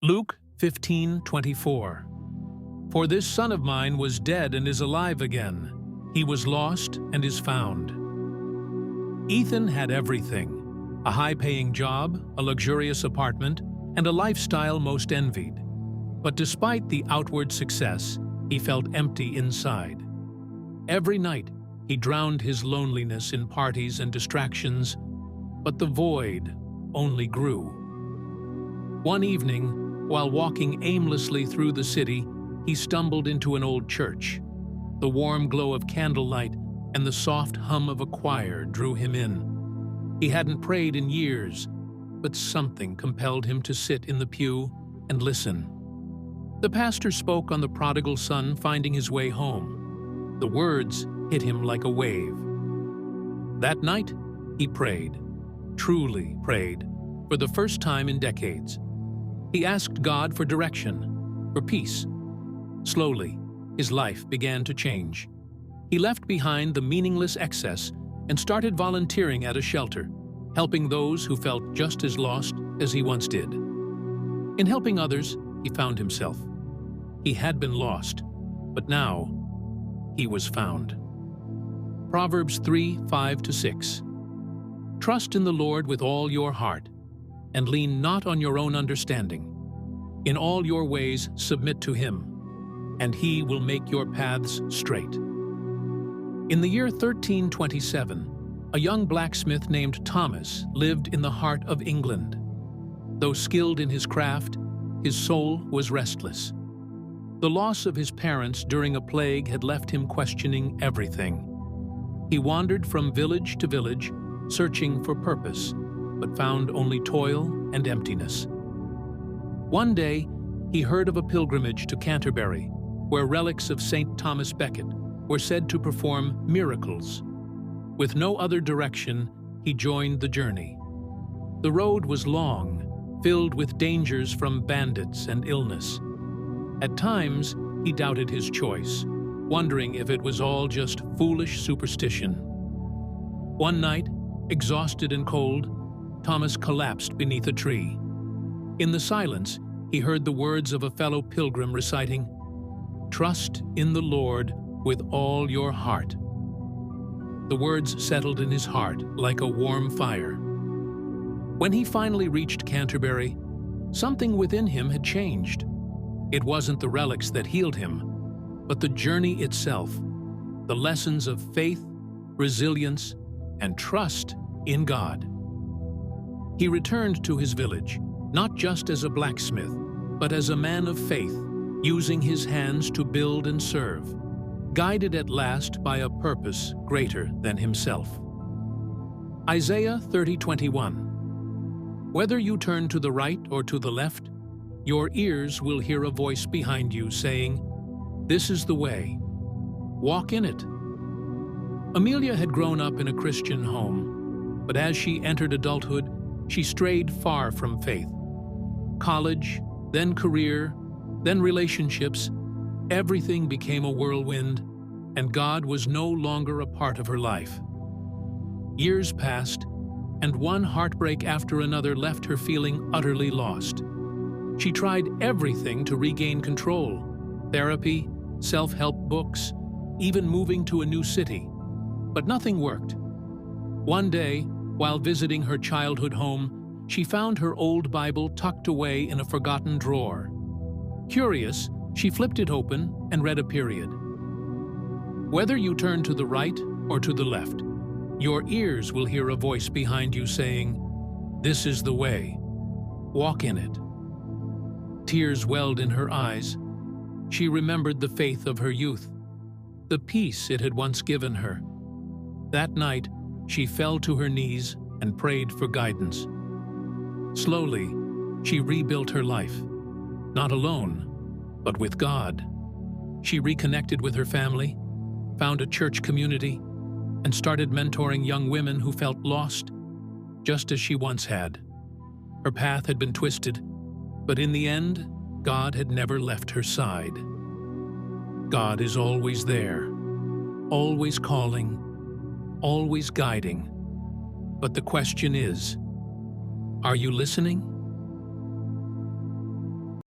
Luke 15:24. For this son of mine was dead and is alive again. He was lost and is found. Ethan had everything: a high-paying job, a luxurious apartment, and a lifestyle most envied. But despite the outward success, he felt empty inside. Every night, he drowned his loneliness in parties and distractions, but the void only grew. One evening, while walking aimlessly through the city, he stumbled into an old church. The warm glow of candlelight and the soft hum of a choir drew him in. He hadn't prayed in years, but something compelled him to sit in the pew and listen. The pastor spoke on the prodigal son finding his way home. The words hit him like a wave. That night, he prayed, truly prayed, for the first time in decades. He asked God for direction, for peace. Slowly, his life began to change. He left behind the meaningless excess and started volunteering at a shelter, helping those who felt just as lost as he once did. In helping others, he found himself. He had been lost, but now he was found. Proverbs 3:5-6. Trust in the Lord with all your heart, and lean not on your own understanding. In all your ways submit to him, and he will make your paths straight. In the year 1327, a young blacksmith named Thomas lived in the heart of England. Though skilled in his craft, his soul was restless. The loss of his parents during a plague had left him questioning everything. He wandered from village to village, searching for purpose, but found only toil and emptiness. One day, he heard of a pilgrimage to Canterbury, where relics of St. Thomas Becket were said to perform miracles. With no other direction, he joined the journey. The road was long, filled with dangers from bandits and illness. At times, he doubted his choice, wondering if it was all just foolish superstition. One night, exhausted and cold, Thomas collapsed beneath a tree. In the silence, he heard the words of a fellow pilgrim reciting, "Trust in the Lord with all your heart." The words settled in his heart like a warm fire. When he finally reached Canterbury, something within him had changed. It wasn't the relics that healed him, but the journey itself, the lessons of faith, resilience, and trust in God. He returned to his village, not just as a blacksmith, but as a man of faith, using his hands to build and serve, guided at last by a purpose greater than himself. Isaiah 30:21. Whether you turn to the right or to the left, your ears will hear a voice behind you saying, "This is the way. Walk in it." Amelia had grown up in a Christian home, but as she entered adulthood, she strayed far from faith. College, then career, then relationships, everything became a whirlwind, and God was no longer a part of her life. Years passed, and one heartbreak after another left her feeling utterly lost. She tried everything to regain control: therapy, self-help books, even moving to a new city. But nothing worked. One day, while visiting her childhood home, she found her old Bible tucked away in a forgotten drawer. Curious, she flipped it open and read a period. Whether you turn to the right or to the left, your ears will hear a voice behind you saying, "This is the way. Walk in it." Tears welled in her eyes. She remembered the faith of her youth, the peace it had once given her. That night, she fell to her knees and prayed for guidance. Slowly, she rebuilt her life, not alone, but with God. She reconnected with her family, found a church community, and started mentoring young women who felt lost, just as she once had. Her path had been twisted, but in the end, God had never left her side. God is always there, always calling, always guiding. But the question is, are you listening?